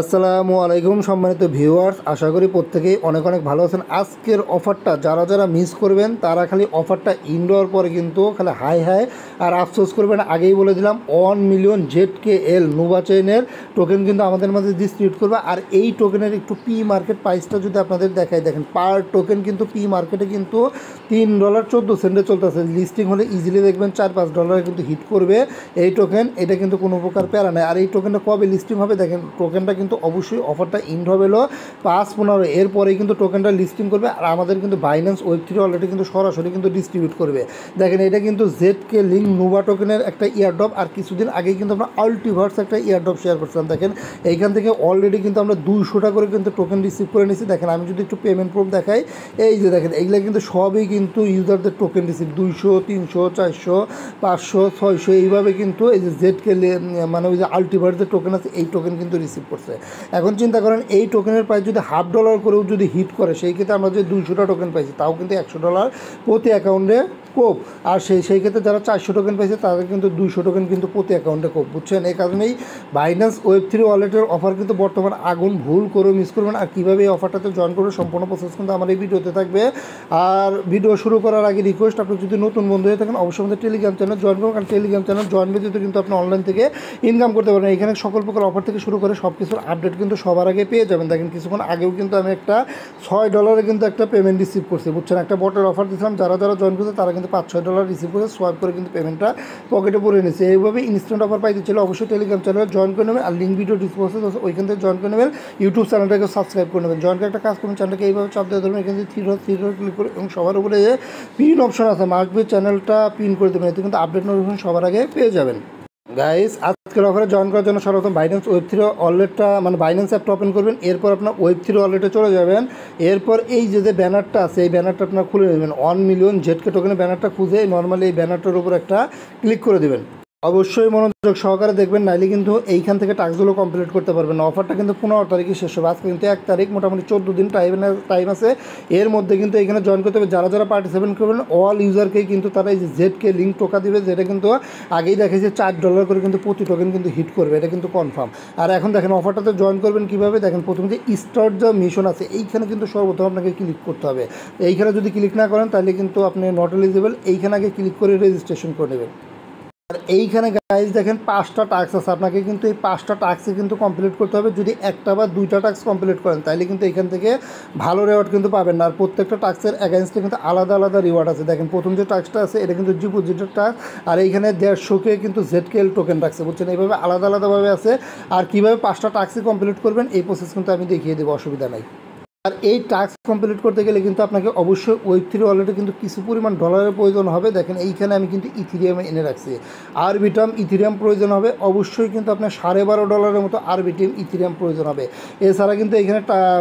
আসসালামু আলাইকুম সম্মানিত ভিউয়ার্স, আশা করি প্রত্যেকেই অনেক অনেক ভালো আছেন। আজকের অফারটা যারা যারা মিস করবেন তারা খালি অফারটা ইনডোর পরে কিন্তু খালি হাই হাই আর আফসোস করবেন। আগেই বলে দিলাম 1 মিলিয়ন ZKL নোভা চেইনের টোকেন কিন্তু আমাদের মাঝে ডিস্ট্রিবিউট করবে। আর এই টোকেনের একটু পি মার্কেট প্রাইসটা যদি আপনাদের দেখাই, দেখেন পার টোকেন কিন্তু পি মার্কেটে কিন্তু $3.14 চলতেছে। লিস্টিং হলে ইজিলি দেখবেন $4-5 কিন্তু হিট করবে এই টোকেন। এটা কিন্তু কোনো প্রকার প্যারা নেই। আর এই টোকেনটা কবে লিস্টিং হবে দেখেন, টোকেনটা কিন্তু অবশ্যই অফারটা ইন্ড হবে 5-15 এরপরেই কিন্তু টোকেনটা লিস্টিং করবে। আর আমাদের কিন্তু বাইন্যান্স ওয়েব3 অলরেডি কিন্তু সরাসরি কিন্তু ডিস্ট্রিবিউট করবে। দেখেন এটা কিন্তু ZK লিঙ্ক নোভা টোকেনের একটা ইয়ারড্রপ। আর কিছুদিন আগেই কিন্তু আমরা আল্টিভার্স একটা ইয়ারড্রপ শেয়ার করছিলাম। দেখেন এইখান থেকে অলরেডি কিন্তু আমরা 200টা করে কিন্তু টোকেন রিসিভ করে নিয়েছি। দেখেন আমি যদি একটু পেমেন্ট প্রুফ দেখাই, এই যে দেখেন এইগুলো কিন্তু সবই কিন্তু ইউজারদের টোকেন রিসিভ 200, 300, 400, 500, 600 এইভাবে কিন্তু এই যে ZK মানে ওই যে আল্টিভার্সের টোকেন আছে এই টোকেন কিন্তু রিসিভ করছে। এখন চিন্তা করেন এই টোকেনের প্রাইস যদি $0.5 করেও যদি হিট করে, সেই ক্ষেত্রে আমরা যে 200টা টোকেন পাইছি তাও কিন্তু $100 প্রতি অ্যাকাউন্টে কোপ। আর সেই ক্ষেত্রে যারা 400 টোকেন পাইছে তাদের কিন্তু 200 টোকেন কিন্তু প্রতি অ্যাকাউন্টে কোপ, বুঝছেন। এই কারণেই বাইন্যান্স ওয়েব3 ওয়ালেটের অফার কিন্তু বর্তমান আগুন, ভুল করে মিস করবেন। আর কীভাবে এই অফারটাতে জয়েন করবে সম্পূর্ণ প্রসেস কিন্তু আমার এই ভিডিওতে থাকবে। আর ভিডিও শুরু করার আগে রিকোয়েস্ট, আপনি যদি নতুন বন্ধু হয়ে থাকেন অবশ্যই আমাদের টেলিগ্রাম চ্যানেল জয়েন করুন। কারণ টেলিগ্রাম চ্যানেল জয়েন ব্যতীত কিন্তু আপনি অনলাইন থেকে ইনকাম করতে পারেন। এখানে সকল প্রকার অফার থেকে শুরু করে সব কিছুর আপডেট কিন্তু সবার আগে পেয়ে যাবেন। দেখেন কিছুক্ষণ আগেও কিন্তু আমি একটা $6 কিন্তু একটা পেমেন্ট রিসিভ করছি, বুঝছেন। একটা বটের অফার দিয়েছিলাম, যারা যারা জয়েন করছে তারা কিন্তু $5-6 রিসিভ করে সোয়াইপ করে কিন্তু পেমেন্টটা পকেটে পড়ে নিচ্ছে। এইভাবে ইনস্ট্যান্ট অফার পাইতে ছিল অবশ্যই টেলিগ্রাম চ্যানেল জয়েন করে নেবেন। আর লিঙ্ক ভিডিও ডিসক্রিপশনে আছে, ওইখান থেকে জয়েন করে নেবেন। ইউটিউব চ্যানেলটাকে সাবস্ক্রাইব করে নেবেন। জয়েন করে একটা কাজ করবেন, চ্যানেলটাকে এইভাবে চাপ দিয়ে ধরবেন, এখান থেকে থ্রি ডট ক্লিক করে এবং সবার উপরে যে পিন অপশন আছে মার্কবে চ্যানেলটা পিন করে দেবেন, এতে কিন্তু আপডেট নোটিফিকেশন সবার আগে পেয়ে যাবেন। গাইস আজকের অফারে জয়েন করার জন্য সর্বপ্রথম বাইন্যান্স ওয়েব3 ওয়ালেটটা মানে বাইন্যান্স অ্যাপটা ওপেন করবেন। এরপর আপনার ওয়েব3 ওয়ালেটে চলে যাবেন। এরপর এই যে ব্যানারটা আছে এই ব্যানারটা আপনার খুলে নেবেন। 1 মিলিয়ন ZK টোকেনের ব্যানারটা খুঁজে নর্মালি এই ব্যানারটার উপর একটা ক্লিক করে দেবেন। অবশ্যই মনোযোগ সহকারে দেখবেন, নাইলে কিন্তু এইখান থেকে টাস্কগুলো কমপ্লিট করতে পারবেন না। অফারটা কিন্তু 15 তারিখে শেষ হবে। আজকে কিন্তু 1 তারিখ, মোটামুটি 14 দিন টাইম আছে। এর মধ্যে কিন্তু এখানে জয়েন করতে হবে। যারা যারা পার্টিসিপেট করবেন অল ইউজারকেই কিন্তু তারা এই যে ZK লিঙ্ক টোকা দিবে, যেটা কিন্তু আগেই দেখেছে $4 করে কিন্তু প্রতি টোকেন কিন্তু হিট করবে, এটা কিন্তু কনফার্ম। আর এখন দেখেন অফারটাতে জয়েন করবেন কীভাবে, দেখেন প্রথমে যে স্টার্ট যে মিশন আছে এইখানে কিন্তু সর্বপ্রথম আপনাকে ক্লিক করতে হবে। এইখানে যদি ক্লিক না করেন তাহলে কিন্তু আপনি নট এলিজিবল। এইখানে আগে ক্লিক করে রেজিস্ট্রেশন করে নেবেন। আর এইখানে গাইজ দেখেন 5টা টাস্ক আছে, আপনাকে কিন্তু এই 5টা টাস্কই কিন্তু কমপ্লিট করতে হবে। যদি একটা বা 2টা টাস্ক কমপ্লিট করেন তাহলে কিন্তু এখান থেকে ভালো রিওয়ার্ড কিন্তু পাবেন না। আর প্রত্যেকটা টাস্কের অ্যাগেনস্টে কিন্তু আলাদা আলাদা রিওয়ার্ড আছে। দেখেন প্রথম যে টাস্কটা আছে এটা কিন্তু ডিপোজিটের টাস্ক, আর এইখানে 150K কিন্তু ZKL টোকেন রাখছে, বুঝছেন। এইভাবে আলাদা আলাদাভাবে আছে। আর কীভাবে 5টা টাস্কই কমপ্লিট করবেন এই প্রসেস কিন্তু আমি দেখিয়ে দেবো, অসুবিধা নাই। আর এই টাস্ক কমপ্লিট করতে গেলে কিন্তু আপনাকে অবশ্যই ওয়েব3 ওয়ালেটে কিন্তু কিছু পরিমাণ ডলারের প্রয়োজন হবে। দেখেন এইখানে আমি কিন্তু ইথিরিয়ামে এনে রাখছি। আরবিটাম ইথিরিয়াম প্রয়োজন হবে, অবশ্যই কিন্তু আপনার $12.5 মতো আরবিটিএম ইথিরিয়াম প্রয়োজন হবে। এছাড়া কিন্তু এখানে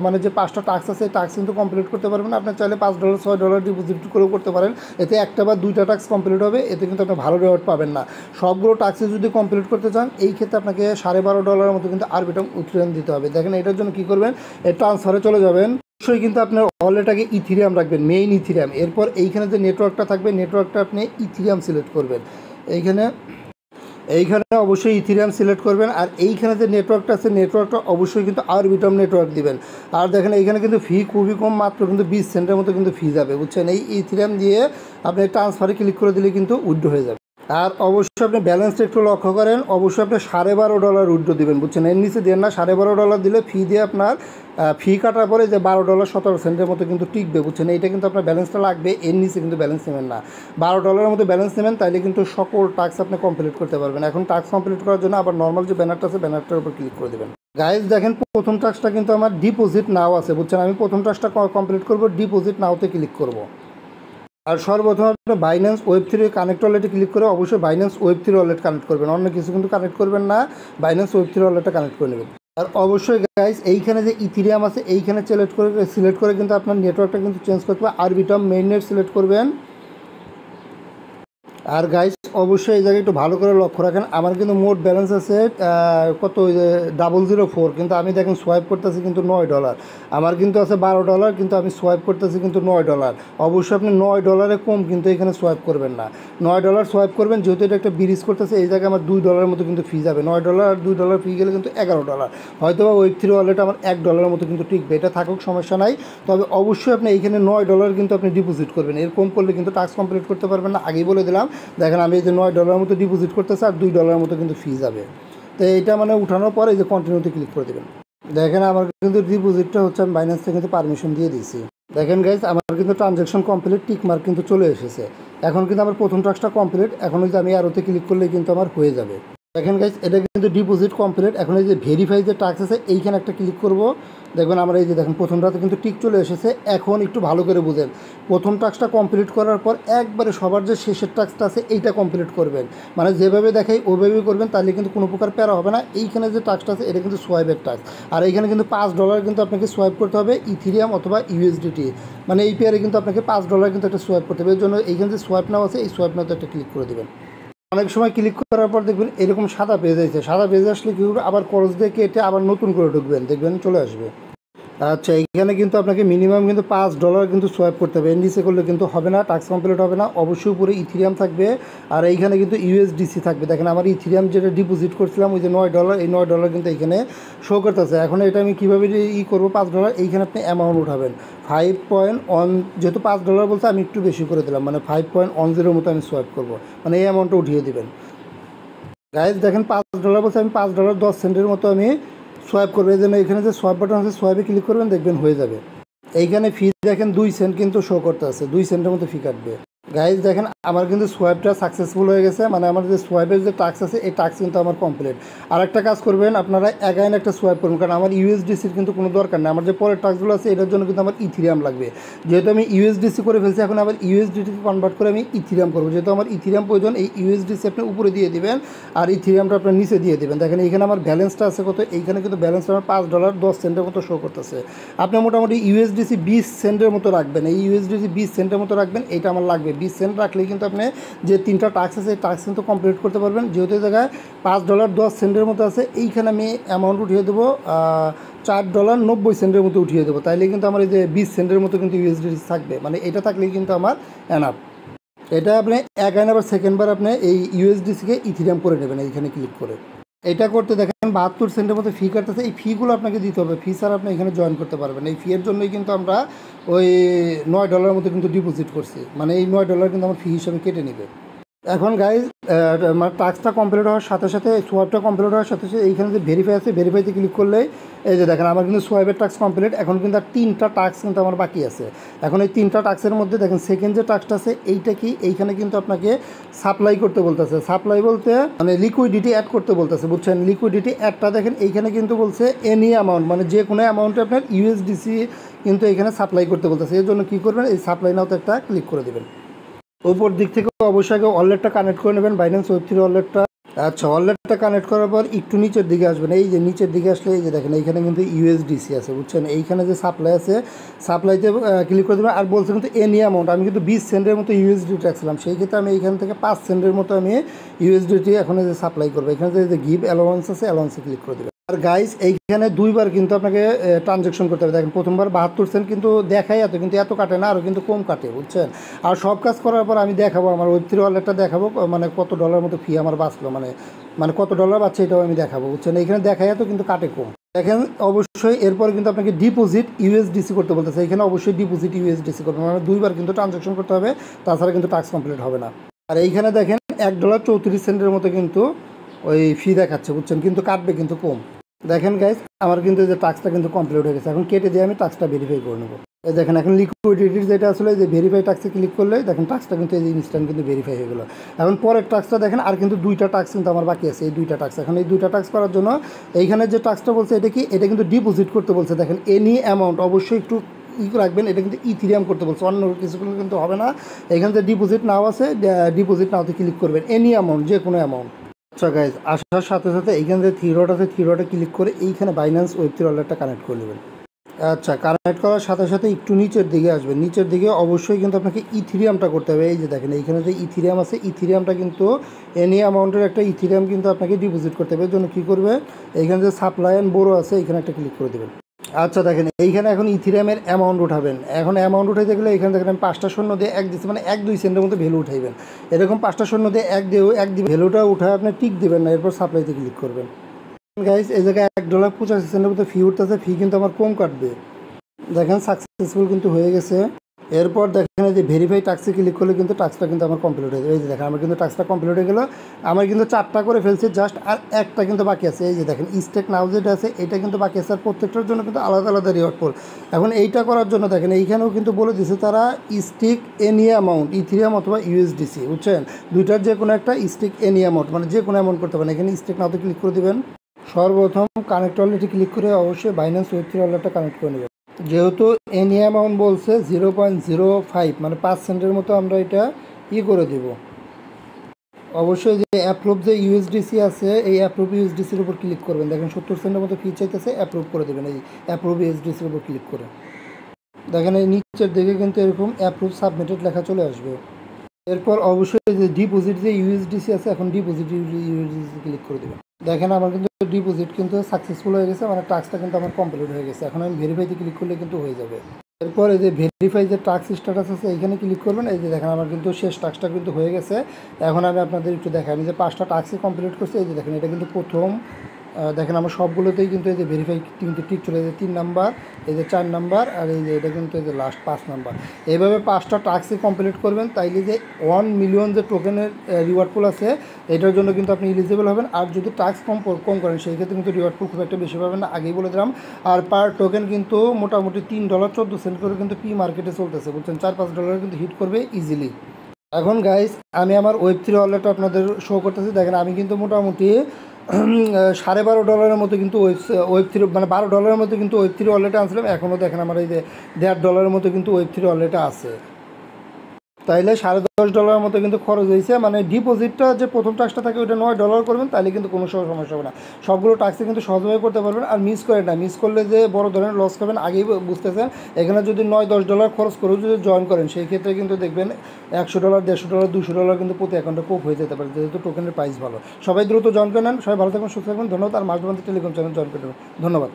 মানে যে 5টা টাস্ক আছে এই টাস্ক কিন্তু কমপ্লিট করতে পারবেন। আপনার চাইলে $5, $6 ডিপোজিট করেও করতে পারেন। এতে একটা বা 2টা টাস্ক কমপ্লিট হবে, এতে কিন্তু আপনি ভালো রিওয়ার্ড পাবেন না। সবগুলো টাস্কে যদি কমপ্লিট করতে চান এই ক্ষেত্রে আপনাকে $12.5 মতো কিন্তু আরবিটাম উত্তোলন দিতে হবে। দেখেন এটার জন্য কী করবেন, এই ট্রান্সফারে চলে যাবেন। অবশ্যই কিন্তু আপনার ওয়ালেটটাকে ইথিরিয়াম রাখবেন, মেইন ইথিরিয়াম। এরপর এইখানে যে নেটওয়ার্কটা থাকবে নেটওয়ার্কটা আপনি ইথিরিয়াম সিলেক্ট করবেন। এইখানে অবশ্যই ইথিরিয়াম সিলেক্ট করবেন। আর এইখানে যে নেটওয়ার্কটা আছে নেটওয়ার্কটা অবশ্যই কিন্তু আরবিটাম নেটওয়ার্ক দিবেন। আর দেখেন এইখানে কিন্তু ফি খুবই কম, মাত্র কিন্তু 20 সেন্টের মতো কিন্তু ফি যাবে, বুঝছেন। এই ইথিরিয়াম দিয়ে আপনি ট্রান্সফারে ক্লিক করে দিলে কিন্তু উইথড্র হয়ে যাবে। আর অবশ্যই আপনি ব্যালেন্সটা একটু লক্ষ্য করেন, অবশ্যই আপনি $12.5 উইথড্র দিবেন, বুঝছেন। এর নিচে দেন না। $12.5 দিলে ফি দিয়ে আপনার ফি কাটার পরে যে $12.17 মতো কিন্তু টিকবে, বুঝছেন। এইটা কিন্তু আপনার ব্যালেন্সটা লাগবে, এর নিচে কিন্তু ব্যালেন্স নেবেন না। $12 মতো ব্যালেন্স নেবেন, তাইলে কিন্তু সকল টাস্ক আপনি কমপ্লিট করতে পারবেন। এখন টাস্ক কমপ্লিট করার জন্য আবার নর্মাল যে ব্যানারটা আছে ব্যানারটার উপর ক্লিক করে দেবেন। গাইজ দেখেন প্রথম টাস্কটা কিন্তু আমার ডিপোজিট নাও আছে, বুঝছেন। আমি প্রথম টাস্কটা কমপ্লিট করব, ডিপোজিট নাওতে ক্লিক করব। আর সর্বপ্রথম আপনি বাইন্যান্স ওয়েব3 কানেক্ট ওয়ালেটে ক্লিক করে অবশ্যই বাইন্যান্স ওয়েব3 ওয়ালেট কানেক্ট করবেন, অন্য কিছু কিন্তু কানেক্ট করবেন না। বাইন্যান্স ওয়েব3 ওয়ালেটটা কানেক্ট করে নেবেন। আর অবশ্যই গাইস এইখানে যে ইথিরিয়াম আছে এইখানে সিলেক্ট করে কিন্তু আপনার নেটওয়ার্কটা কিন্তু চেঞ্জ করতে হবে। আরবিটাম মেইন নেট সিলেক্ট করবেন। আর গাইস অবশ্যই এই জায়গায় একটু ভালো করে লক্ষ্য রাখেন, আমার কিন্তু মোট ব্যালেন্স আছে কত, ওই যে 004, কিন্তু আমি দেখেন সোয়াইপ করতেছি কিন্তু $9। আমার কিন্তু আছে $12, কিন্তু আমি সোয়াইপ করতেছি কিন্তু $9। অবশ্যই আপনি $9 কম কিন্তু এখানে সোয়াইপ করবেন না, $9 সোয়াইপ করবেন, যেহেতু এটা একটা ব্রিজ করতেছে এই জায়গায় আমার $2 মতো কিন্তু ফি যাবে। $9 আর $2 ফি গেলে কিন্তু $11, হয়তো বা Web3 ওয়ালেট আমার $1 মতো কিন্তু টিকবে, এটা থাকুক সমস্যা নাই। তবে অবশ্যই আপনি এইখানে $9 কিন্তু আপনি ডিপোজিট করবেন, এর কম করলে কিন্তু টাস্ক কমপ্লিট করতে পারবেন না, আগেই বলে দিলাম। দেখেন আমি এই যে $9 মতো ডিপোজিট করতেছি আর $2 মতো কিন্তু ফি যাবে। তো এইটা মানে উঠানোর পরে এই যে কন্টিনিউতে ক্লিক করে দেবেন। দেখেন আমার কিন্তু ডিপোজিটটা হচ্ছে আমি বাইন্যান্স থেকে কিন্তু পারমিশন দিয়ে দিয়েছি। দেখেন গাইজ আমার কিন্তু ট্রানজ্যাকশন কমপ্লিট, টিক মার্ক কিন্তু চলে এসেছে। এখন কিন্তু আমার প্রথম টাস্কটা কমপ্লিট, এখন যদি আমি আরোতে ক্লিক করলে কিন্তু আমার হয়ে যাবে। দেখেন গাইজ এটা কিন্তু ডিপোজিট কমপ্লিট। এখন এই যে ভেরিফাই যে টাস্ক আছে এইখানে একটা ক্লিক করব, দেখবেন আমার এই যে দেখেন প্রথমটাতে কিন্তু টিক চলে এসেছে। এখন একটু ভালো করে বুঝেন, প্রথম টাস্কটা কমপ্লিট করার পর একবারে সবার যে শেষের টাস্কটা আছে এইটা কমপ্লিট করবেন, মানে যেভাবে দেখাই ওইভাবেই করবেন, তাহলে কিন্তু কোনো প্রকার প্যারা হবে না। এইখানে যে টাস্কটা আছে এটা কিন্তু সোয়াইপের টাস্ক, আর এইখানে কিন্তু $5 কিন্তু আপনাকে সোয়াইপ করতে হবে ইথিরিয়াম অথবা ইউএসডিটি, মানে এই পেয়ারে কিন্তু আপনাকে $5 কিন্তু একটা সোয়াইপ করতে হবে। এর জন্য এইখানে যে সোয়াইপ নাও আছে এই সোয়াইপ নাওতে একটা ক্লিক করে দেবেন। অনেক সময় ক্লিক করার পর দেখবেন এরকম সাদা পেজ আছে, সাদা পেজ আসলে কী করবে, আবার ক্রস দিয়ে কেটে আবার নতুন করে ঢুকবেন, দেখবেন চলে আসবে। আচ্ছা এইখানে কিন্তু আপনাকে মিনিমাম কিন্তু $5 কিন্তু সোয়াইপ করতে হবে, নিচে করলে কিন্তু হবে না, টাস্ক কমপ্লিট হবে না। অবশ্যই উপরে ইথিরিয়াম থাকবে আর এইখানে কিন্তু ইউএসডিসি থাকবে। দেখেন আমার ইথিরিয়াম যেটা ডিপোজিট করছিলাম ওই যে $9, এই $9 কিন্তু এইখানে শো করতেছে। এখন এটা আমি কীভাবে করবো, $5 এইখানে আপনি অ্যামাউন্ট উঠাবেন 5.1, যেহেতু $5 বলতে আমি একটু বেশি করে দিলাম, মানে 5.10 মতো আমি সোয়াইপ করবো, মানে এই অ্যামাউন্টটা উঠিয়ে দেবেন। গাইজ দেখেন $5 বলছে, আমি $5.10 মতো আমি সোয়াইপ করবো। এই জন্য এখানে যে সোয়াইপ বাটন আছে সোয়াইপে ক্লিক করবেন, দেখবেন হয়ে যাবে। এইখানে ফি দেখেন 2 সেন্ট কিন্তু শো করতে আছে, 2 সেন্টের মতো ফি কাটবে। গাইজ দেখেন আমার কিন্তু সোয়াইপটা সাকসেসফুল হয়ে গেছে, মানে আমার যে সোয়াইপের যে টাস্ক আছে এই টাস্ক কিন্তু আমার কমপ্লিট। আর একটা কাজ করবেন আপনারা, অ্যাগাইন একটা সোয়াইপ করুন, কারণ আমার ইউএসডিসির কিন্তু কোনো দরকার নেই। আমার যে পরের টাস্কগুলো আছে এটার জন্য কিন্তু আমার ইথিরিয়াম লাগবে, যেহেতু আমি ইউএসডিসি করে ফেলছি, এখন আবার ইউএসডিটিকে কনভার্ট করে আমি ইথিরিয়াম করবো। যেহেতু আমার ইথিরিয়াম প্রয়োজন, এই ইউএসডিসি আপনি উপরে দিয়ে দিবেন আর ইথিরিয়ামটা আপনার নিচে দিয়ে দেবেন। দেখেন এইখানে আমার ব্যালেন্সটা আছে কত, এইখানে কিন্তু ব্যালেন্সটা আমার $5.10 মতো শো করতেছে। আপনি মোটামুটি ইউএসডিসি 20 সেন্টের মতো রাখবেন, এই ইউএসডিসি 20 সেন্টের মতো রাখবেন, এইটা আমার লাগবে। 20 সেন্ট রাখলেই কিন্তু আপনি যে 3টা টাস্ক আছে এই টাস্ক কিন্তু কমপ্লিট করতে পারবেন। যেহেতু এই জায়গায় $5.10 মতো আছে, এইখানে আমি অ্যামাউন্ট উঠিয়ে দেবো $4.90 মতো উঠিয়ে দেবো, তাইলে কিন্তু আমার এই যে 20 সেন্টের মতো কিন্তু ইউএসডিসি থাকবে, মানে এটা থাকলেই কিন্তু আমার এনাফ। এটা আপনি অ্যাগাইন আবার সেকেন্ডবার আপনি এই ইউএসডিসিকে ইথিরিয়াম করে নেবেন এইখানে ক্লিক করে। এটা করতে দেখেন 72 সেন্টের মতো ফি কাটতেছে, এই ফিগুলো আপনাকে দিতে হবে, ফি ছাড়া আপনি এখানে জয়েন করতে পারবেন। এই ফিয়ের জন্যই কিন্তু আমরা ওই $9 মতো কিন্তু ডিপোজিট করছি, মানে এই $9 কিন্তু আমার ফি হিসাবে কেটে নেবে। এখন গাইজ মানে টাস্কটা কমপ্লিট হওয়ার সাথে সাথে, সোয়াইপটা কমপ্লিট হওয়ার সাথে সাথে এইখানে যে ভেরিফাই আছে ভেরিফাইতে ক্লিক করলে এই যে দেখেন আমার কিন্তু সোয়াইপের টাস্ক কমপ্লিট। এখন কিন্তু আর 3টা টাস্ক কিন্তু আমার বাকি আছে। এখন এই 3টা টাস্কের মধ্যে দেখেন সেকেন্ড যে টাস্কটা আছে এইটা কি, এইখানে কিন্তু আপনাকে সাপ্লাই করতে বলতেছে। সাপ্লাই বলতে মানে লিকুইডিটি অ্যাড করতে বলতেছে, বুঝছেন। লিকুইডিটি অ্যাডটা দেখেন এইখানে কিন্তু বলছে এনি অ্যামাউন্ট, মানে যে কোনো অ্যামাউন্টে আপনার ইউএসডিসি কিন্তু এখানে সাপ্লাই করতে বলতেছে। এর জন্য কী করবেন, এই সাপ্লাই নাওতে একটা ক্লিক করে দেবেন। উপর দিক থেকে অবশ্যই আগে ওয়ালেটটা কানেক্ট করে নেবেন, বাইন্যান্স Web3 ওয়ালেটটা। আচ্ছা ওয়ালেটটা কানেক্ট করার পর একটু নিচের দিকে আসবেন, এই যে নিচের দিকে আসলে এই যে দেখেন এইখানে কিন্তু ইউএসডিসি আছে, বুঝছেন। এইখানে যে সাপ্লাই আছে সাপ্লাইতে ক্লিক করে দেবেন। আর বলছে কিন্তু এনি অ্যামাউন্ট, আমি কিন্তু 20 সেন্টের মতো ইউএসডিটি রাখছিলাম, সেই ক্ষেত্রে আমি এইখান থেকে 5 সেন্টের মতো আমি ইউএসডিটি এখন যে সাপ্লাই করবো। এখানে যে গিভ অ্যালাউন্স আছে অ্যালাউন্সে ক্লিক করে দেবেন। আর গাইস এইখানে 2বার কিন্তু আপনাকে ট্রানজ্যাকশন করতে হবে। দেখেন প্রথমবার 72 সেন্ট কিন্তু দেখাই, এত কিন্তু এত কাটে না, আরও কিন্তু কম কাটে, বুঝছেন। আর সব কাজ করার পর আমি দেখাবো আমার Web3 ওয়ালেটটা দেখাবো, মানে কত ডলার মতো ফি আমার বাঁচলো, মানে কত ডলার বাঁচছে এটাও আমি দেখাবো, বুঝছেন। এইখানে দেখাই এত কিন্তু কাটে কম। দেখেন অবশ্যই এরপর কিন্তু আপনাকে ডিপোজিট ইউএসডিসি করতে বলতেছে, এখানে অবশ্যই ডিপোজিট ইউএসডিসি করবেন, মানে 2বার কিন্তু ট্রানজ্যাকশন করতে হবে, তাছাড়া কিন্তু টাস্ক কমপ্লিট হবে না। আর এইখানে দেখেন $1.34 মতো কিন্তু ওই ফি দেখাচ্ছে, বুঝছেন, কিন্তু কাটবে কিন্তু কম। দেখেন গাইজ আমার কিন্তু যে টাস্কটা কিন্তু কমপ্লিট হয়ে গেছে, এখন কেটে দিয়ে আমি টাস্কটা ভেরিফাই করে নেবো। এই দেখেন এখন লিকুইডিটির যেটা আসলে যে ভেরিফাই টাস্কে ক্লিক করলে দেখেন টাস্কটা কিন্তু এই ইনস্ট্যান্ট কিন্তু ভেরিফাই হয়ে গেলো। এখন পরের টাস্কটা দেখেন, আর কিন্তু 2টা টাস্ক কিন্তু আমার বাকি আছে, এই 2টা টাস্ক। এখন এই 2টা টাস্ক করার জন্য এইখানে যে টাস্কটা বলছে এটা কি, এটা কিন্তু ডিপোজিট করতে বলছে। দেখেন এনি অ্যামাউন্ট অবশ্যই একটু রাখবেন, এটা কিন্তু ইথিরিয়াম করতে বলছে, অন্য কিছুগুলো কিন্তু হবে না। এখানে যে ডিপোজিট নাও আছে ডিপোজিট নাওতে ক্লিক করবেন, এনি অ্যামাউন্ট, যে কোনো অ্যামাউন্ট। আচ্ছা গাইজ আসার সাথে সাথে এইখানে যে থ্রি ডট আছে থ্রি ডটে ক্লিক করে এইখানে বাইন্যান্স Web3 ওয়ালেটটা কানেক্ট করে নেবেন। আচ্ছা, কানেক্ট করার সাথে সাথে একটু নিচের দিকে আসবেন। নিচের দিকে অবশ্যই কিন্তু আপনাকে ইথিরিয়ামটা করতে হবে। এই যে দেখেন এইখানে যে ইথিরিয়াম আছে, ইথিরিয়ামটা কিন্তু এনি অ্যামাউন্টের একটা ইথিরিয়াম কিন্তু আপনাকে ডিপোজিট করতে হবে। এর জন্য কী করবে, এইখানে যে সাপ্লাই অ্যান্ড বোরো আছে এইখানে একটা ক্লিক করে দেবেন। আচ্ছা দেখেন এইখানে এখন ইথিরিয়ামের অ্যামাউন্ট উঠাবেন। এখন অ্যামাউন্ট উঠাইতে গেলে এখানে দেখেন আমি 5টা শূন্য দিয়ে 1 দিচ্ছি, মানে 1-2 সেন্টের মতো ভ্যালু উঠাইবেন। এরকম 5টা শূন্য দিয়ে 1 দিবেন, ভ্যালুটা উঠায় আপনি টিক দিবেন না, এরপর সাপ্লাইতে ক্লিক করবেন। গাইস এই জায়গায় $1.85 মতো ফি উঠতেছে, ফি কিন্তু আমার কম কাটবে। দেখেন সাকসেসফুল কিন্তু হয়ে গেছে। এরপর দেখেন এই যে ভেরিফাই টাস্কে ক্লিক করলে কিন্তু টাস্কটা কিন্তু আমার কমপ্লিট হয়ে যাবে। এই যে দেখেন আমার কিন্তু টাস্কটা কমপ্লিট হয়ে গেল। আমার কিন্তু 4টা করে ফেলছে জাস্ট, আর একটা কিন্তু বাকি আছে। এই যে দেখেন স্টেক নাও যেটা আছে এটা কিন্তু বাকি আছে, আর প্রত্যেকটার জন্য কিন্তু আলাদা আলাদা রিওয়ার্ড পোল। এখন এইটা করার জন্য দেখেন এইখানেও কিন্তু বলে দিছে তারা স্টিক এনি অ্যামাউন্ট, ইথিরিয়াম অথবা ইউএসডিসি, বুঝছেন, দুইটার যে কোনো একটা স্টিক এনি অ্যামাউন্ট, মানে যে কোনো অ্যামাউন্ট করতে পারেন। এখানে স্টিক নাওতে ক্লিক করে দেবেন। সর্বপ্রথম কানেক্ট ওয়ালেটে ক্লিক করে অবশ্যই বাইন্যান্স ওয়েব3 ওয়ালেটটা কানেক্ট করে নেবেন। যেহেতু এনি অ্যামাউন্ট বলছে 0.05, মানে 5 সেন্টের মতো আমরা এটা করে দেব। অবশ্যই যে অ্যাপ্রুভ যে ইউএসডিসি আছে এই অ্যাপ্রুভ ইউএসডিসির উপর ক্লিক করবেন। দেখেন 70 সেন্টের মতো ফি চাইতেছে, অ্যাপ্রুভ করে দেবেন এই অ্যাপ্রুভ ইউএসডিসির উপর ক্লিক করে। দেখেন এই নিচের দিকে কিন্তু এরকম অ্যাপ্রুভ সাবমিটেড লেখা চলে আসবে। এরপর অবশ্যই যে ডিপোজিট যে ইউএসডিসি আছে, এখন ডিপোজিট ইউএসডিসি ক্লিক করে দেবেন। দেখেন আমার কিন্তু ডিপোজিট কিন্তু সাকসেসফুল হয়ে গেছে, মানে টাস্কটা কিন্তু আমার কমপ্লিট হয়ে গেছে। এখন আমি ভেরিফাইতে ক্লিক করলে কিন্তু হয়ে যাবে। এরপর এই যে ভেরিফাই যে টাস্ক স্ট্যাটাস আছে এইখানে ক্লিক করবেন। এই যে দেখেন আমার কিন্তু শেষ টাস্কটা কিন্তু হয়ে গেছে। এখন আমি আপনাদের একটু দেখাই, আমি যে 5টা টাস্কই কমপ্লিট করছি। এই যে দেখেন এটা কিন্তু প্রথম, দেখেন আমার সবগুলোতেই কিন্তু এই যে ভেরিফাই কিন্তু টিক চলে, এই যে 3 নাম্বার, এই যে 4 নাম্বার, আর এই যে এটা কিন্তু এই যে লাস্ট 5 নাম্বার। এইভাবে 5টা টাস্কই কমপ্লিট করবেন, তাইলে যে 1 মিলিয়ন যে টোকেনের রিওয়ার্ড পুল আছে এটার জন্য কিন্তু আপনি এলিজিবল হবেন। আর যদি টাস্ক কম করেন সেই ক্ষেত্রে কিন্তু রিওয়ার্ড পুল খুব একটা বেশি পাবেন না, আগেই বলে দিলাম। আর পার টোকেন কিন্তু মোটামুটি $3.14 করে কিন্তু পি মার্কেটে চলতেছে, বুঝছেন, $4-5 কিন্তু হিট করবে ইজিলি। এখন গাইস আমি আমার ওয়েব3 ওয়ালেট আপনাদের শো করতেছি। দেখেন আমি কিন্তু মোটামুটি $12.5 মতো কিন্তু ওয়েব3, মানে $12 মতো কিন্তু ওয়েব3 ওয়ালেটে আনছিলাম। এখনও দেখেন আমার এই যে $1.5 মতো কিন্তু ওয়েব3 ওয়ালেটে আছে। তাইলে $10.5 মতো কিন্তু খরচ হয়েছে। মানে ডিপোজিটটা যে প্রথম টাস্কটা থাকে ওইটা $9 করবেন, তাহলে কিন্তু কোনো সমস্যা হবে না। সবগুলো টাস্কই কিন্তু সহজভাবে করতে পারবেন। আর মিস করে না, মিস করলে যে বড় ধরনের লস খাবেন আগেই বুঝতেছেন। এখানে যদি $9-10 খরচ করেও যদি জয়েন করেন সেই ক্ষেত্রে কিন্তু দেখবেন $100, $150, $200 কিন্তু প্রতি অ্যাকাউন্টে কোপ হয়ে যেতে পারে, যেহেতু টোকেনের প্রাইস ভালো। সবাই দ্রুত জয়েন করে নেন। সবাই ভালো থাকবেন, সুস্থ থাকবেন। ধন্যবাদ। আর মাস্ট টেলিকম চ্যানেল জয়েন করে নেবেন। ধন্যবাদ।